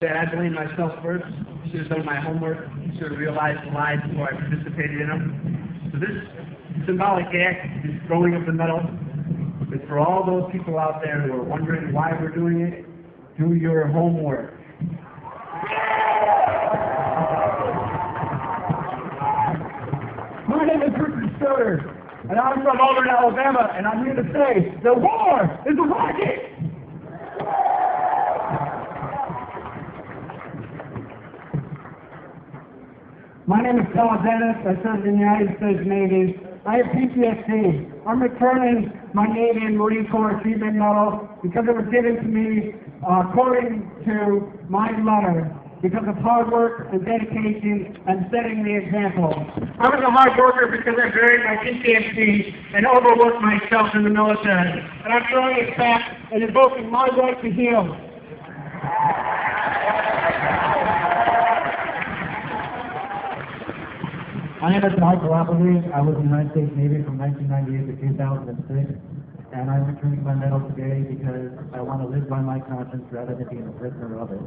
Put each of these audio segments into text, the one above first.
That I blame myself first. Should have done my homework. Should have realized the lies before I participated in them. So this symbolic act, this throwing of the medal, is for all those people out there who are wondering why we're doing it. Do your homework. My name is Richard Stoner, and I'm from Auburn, Alabama, and I'm here to say the war is a racket! My name is Paul Dennis. I served in the United States Navy. I have PTSD. I'm returning my Navy and Marine Corps achievement medal because it was given to me according to my letter, because of hard work and dedication and setting the example. I was a hard worker because I buried my PTSD and overworked myself in the military. And I'm throwing it back and invoking my right to heal. My name is Michael Appleby. I was in the United States Navy from 1998 to 2006, and I'm returning my medal today because I want to live by my conscience rather than being a prisoner of it.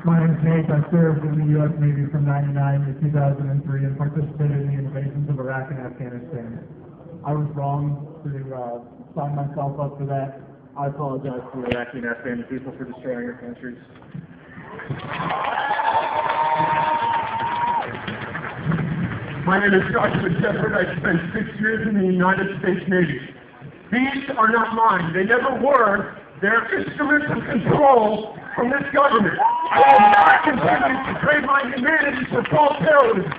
My name is Nate. I served in the U.S. Navy from 1999 to 2003 and participated in the invasions of Iraq and Afghanistan. I was wrong to sign myself up for that. I apologize to the Iraqi and Afghan people for destroying your countries. My name is Joshua Shepard. I spent 6 years in the United States Navy. These are not mine. They never were. They're instruments of control from this government. I will not continue to trade my humanity for false heroism.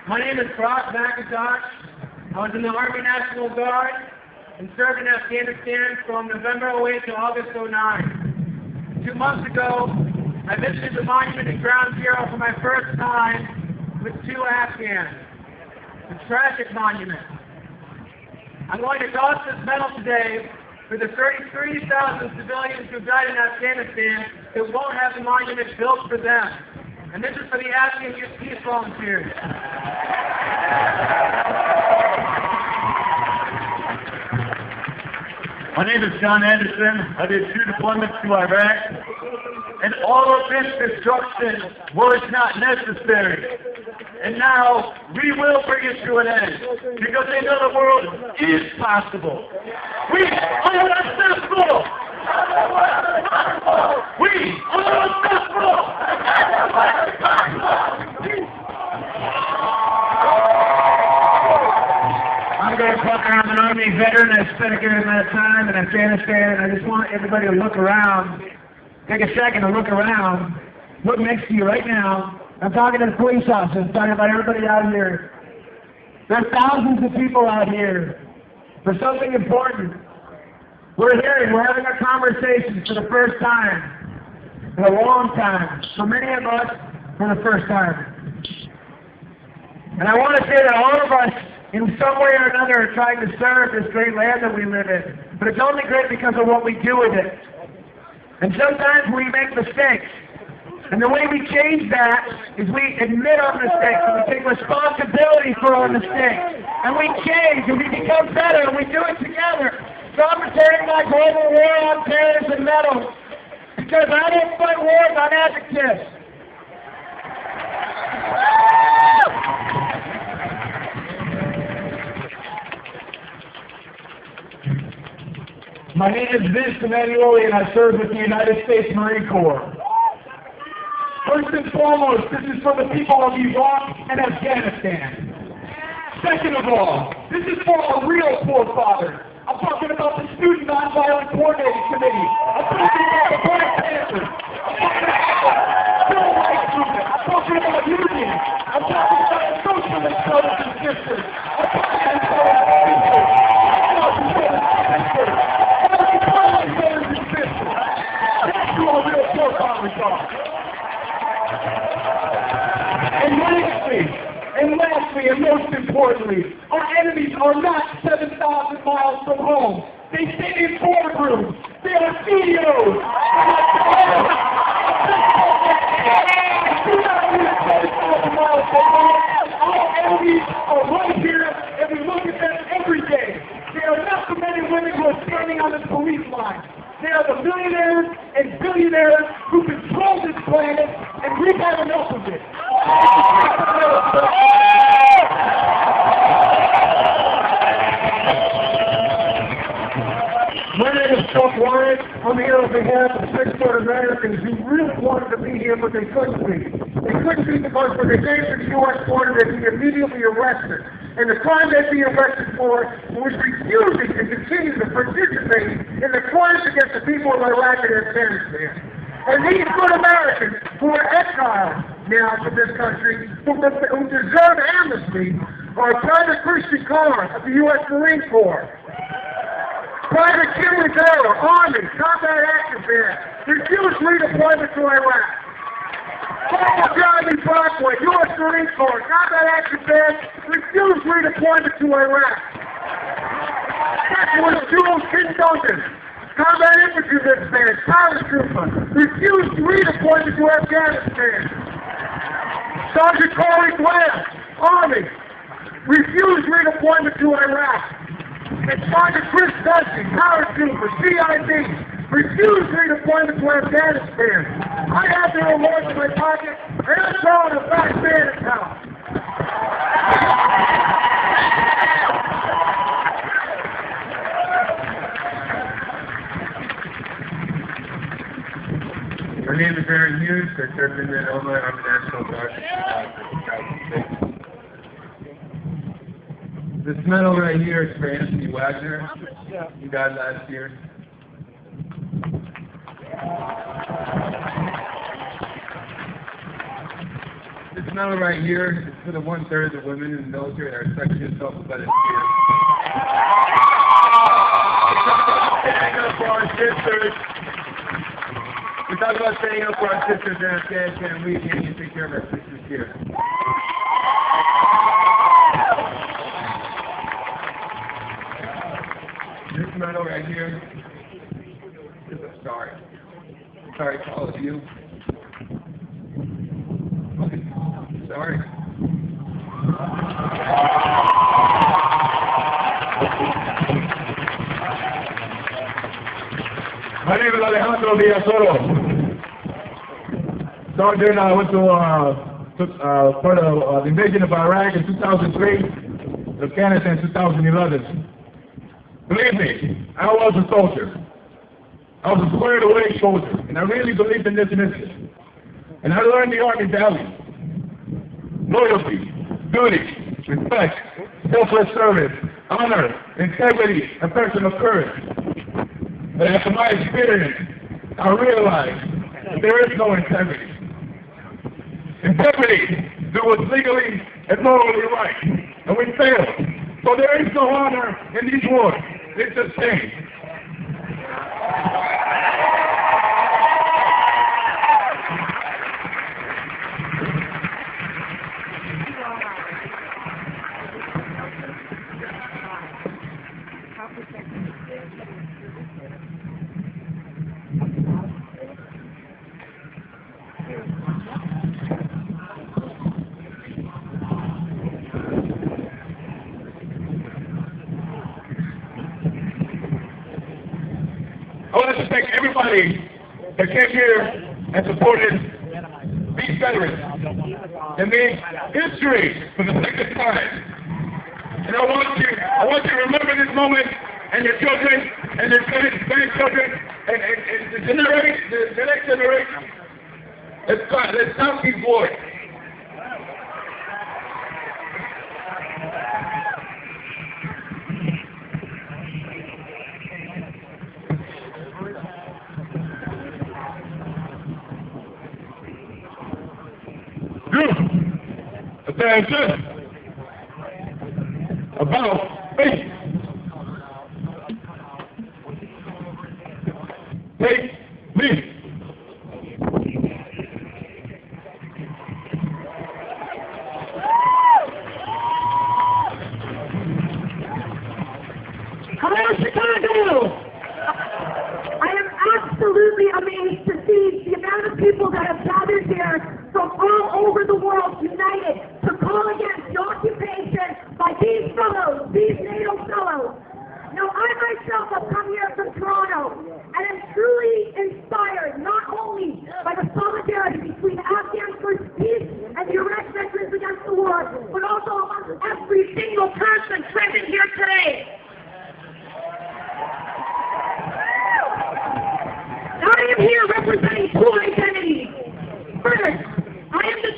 My name is Brock McIntosh. I was in the Army National Guard and served in Afghanistan from November 08 to August 09. 2 months ago, I visited the monument at Ground Zero for my first time with 2 Afghans. It's a tragic monument. I'm going to toss this medal today for the 33,000 civilians who died in Afghanistan that won't have the monument built for them. And this is for the Afghan Youth Peace Volunteers. My name is John Anderson. I did 2 deployments to Iraq, and all of this destruction was not necessary. And now we will bring it to an end because another world is possible. We are unstoppable. We are unstoppable. I'm Greg Pucker. I'm an Army veteran. I spent a good amount of time in Afghanistan, and I just want everybody to look around. Take a second to look around. Look next to you right now. I'm talking to the police officers. I'm talking about everybody out here. There are thousands of people out here for something important. We're having a conversation for the first time in a long time. For many of us, for the first time. And I want to say that all of us, in some way or another, are trying to serve this great land that we live in. But it's only great because of what we do with it. And sometimes we make mistakes. And the way we change that is we admit our mistakes and we take responsibility for our mistakes. And we change and we become better and we do it together. So I'm returning my global war on terrorism medal because I don't fight wars on adjectives. My name is Vince Emanuele and I serve with the United States Marine Corps. First and foremost, this is for the people of Iraq and Afghanistan. Second of all, this is for our real forefathers. I'm talking about the Student Nonviolent Coordinating Committee. I'm talking about the Black Panthers. I'm talking about the Civil Rights Movement. I'm talking about unions. I'm talking about the socialist brothers and sisters. I'm talking about the sisters. I'm talking about the sisters. Brothers and sisters. That's who our real forefathers are. And lastly, and most importantly, our enemies are not 7,000 miles from home. They sit in boardrooms. They are CEOs. millionaires and billionaires who control this planet, and we've had enough of it. My name is Chuck Wyatt. I'm here on behalf of 6 foot Americans who really wanted to be here, but they couldn't be. They couldn't be because when they came to the U.S. border, they'd be immediately arrested. And the crime they'd be arrested for was refusing to continue to participate in the crimes against the people of Iraq and Afghanistan. And these good Americans who are exiled now from this country, who deserve amnesty, are Private Christian Carr of the U.S. Marine Corps, Private Kim Rivera, Army, Combat Action Band, refused redeployment to Iraq. Corporal Johnny Brockway, U.S. Marine Corps, Combat Action Band, refused redeployment to Iraq. Specialist Jules King Duncan, Combat Infantry Band, paratrooper, refused redeployment to Afghanistan. Sergeant Corey Graham, Army, refused redeployment to Iraq. And Sergeant Chris Dusty, paratrooper, CID, refused redeployment to Afghanistan. I have their awards in my pocket, and I'm throwing a back man account. My name is Aaron Hughes. I served in the Illinois Army National Guard for 2006. This medal right here is for Anthony Wagner. He died last year. This medal right here is for the 1/3 of women in the military that are sexually assaulted by the spear. Standing up for our sisters. We talk about standing up for our sisters in Afghanistan. We need to take care of our sisters here. This medal right here is a star. Sorry to all of you. Sorry. My name is Alejandro Villasoro. Sergeant, I went to part of the invasion of Iraq in 2003, Afghanistan in 2011. Believe me, I was a soldier. I was a squared away soldier, and I really believed in this mission. And I learned the Army values: loyalty, duty, respect, selfless service, honor, integrity, and personal courage. But after my experience, I realized that there is no integrity. Integrity, do what's legally and morally right, and we failed. So there is no honor in these wars. It's a shame. I want to thank everybody that came here and supported these veterans and made history for the second time. And I want you to remember this moment, and your children and your grandchildren and the next generation. Let's stop these wars. Attention about faith. Take me. Hello, Chicago! I am absolutely amazed to see the amount of people that have gathered here from all over the world united to call against the occupation by these fellows, these NATO fellows. Now, I myself have come here from Toronto, and am truly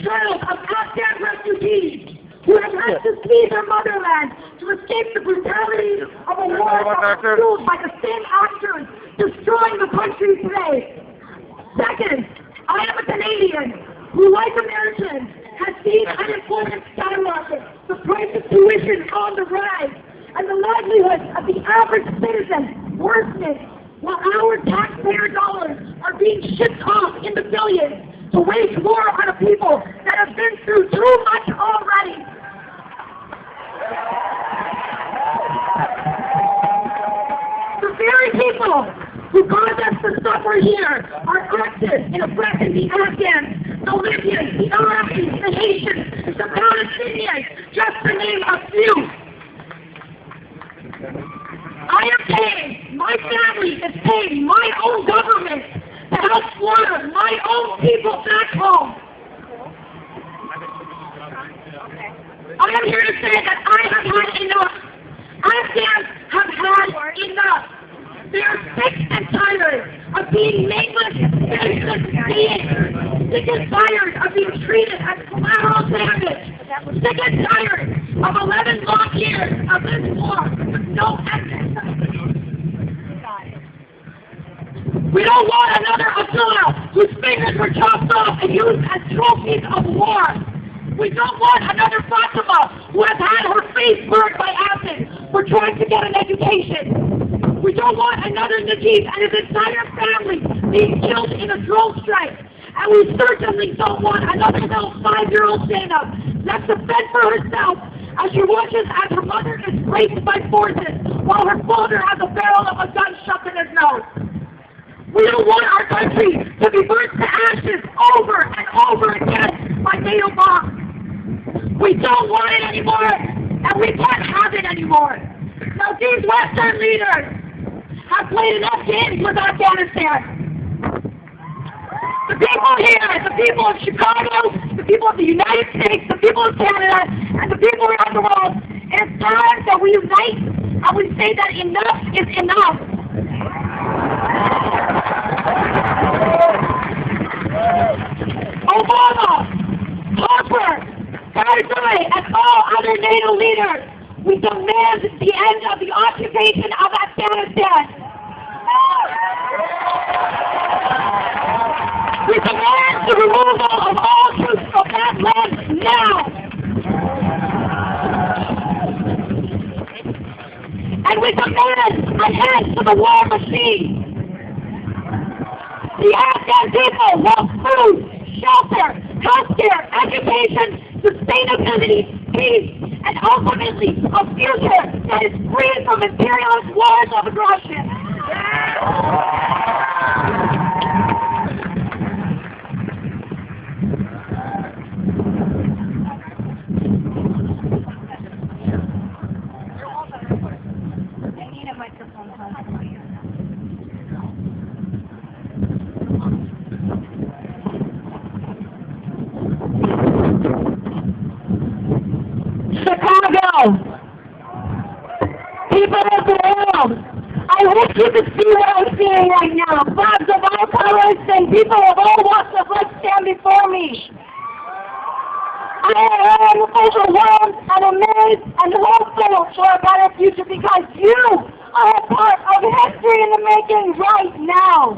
trails of Afghan refugees who have had to flee their motherland to escape the brutality of a war that was fueled by the same actors destroying the country today. Second, I am a Canadian who, like Americans, has seen unemployment skyrocket, the price of tuition on the rise, and the livelihoods of the average citizen worsening, while our taxpayer dollars are being shipped off in the billions to wage war on a people that have been through too much already. The very people who caused us to suffer here are active in oppressing the Afghans, the Libyans, the Iraqis, the Haitians, the Palestinians, just to name a few. I am paying, my family is paying my own government to help slaughter my own people back home. I am here to say that I have had enough. Afghans have had enough. They are sick and tired of being nameless, faceless beings. Sick and tired of being treated as collateral damage. Sick and tired of 11 long years of this war with no exit. We don't want another Abdullah whose fingers were chopped off and used as trophies of war. We don't want another Fatima who has had her face burned by acid for trying to get an education. We don't want another Najib and his entire family being killed in a drone strike. And we certainly don't want another little 5-year-old Zainab left to fend for herself as she watches as her mother is raped by forces while her father has a barrel of a gun shoved in his nose. We don't want our country to be burnt to ashes over and over again by NATO bombs. We don't want it anymore, and we can't have it anymore. Now these Western leaders have played enough games with Afghanistan. The people here, the people of Chicago, the people of the United States, the people of Canada, and the people around the world, it's time that we unite and we say that enough is enough. Obama, Harper, Karzai, and all other NATO leaders, we demand the end of the occupation of Afghanistan. We demand the removal of all troops from that land now. And we demand an end to the war machine. The Afghan people want food, shelter, healthcare, education, sustainability, peace, and ultimately a future that is free from imperialist wars of aggression. Chicago, people of the world, I wish you could see what I'm seeing right now. Flags of all colors and people of all walks of life stand before me. I am overwhelmed and amazed and hopeful for a better future because you are a part of history in the making right now.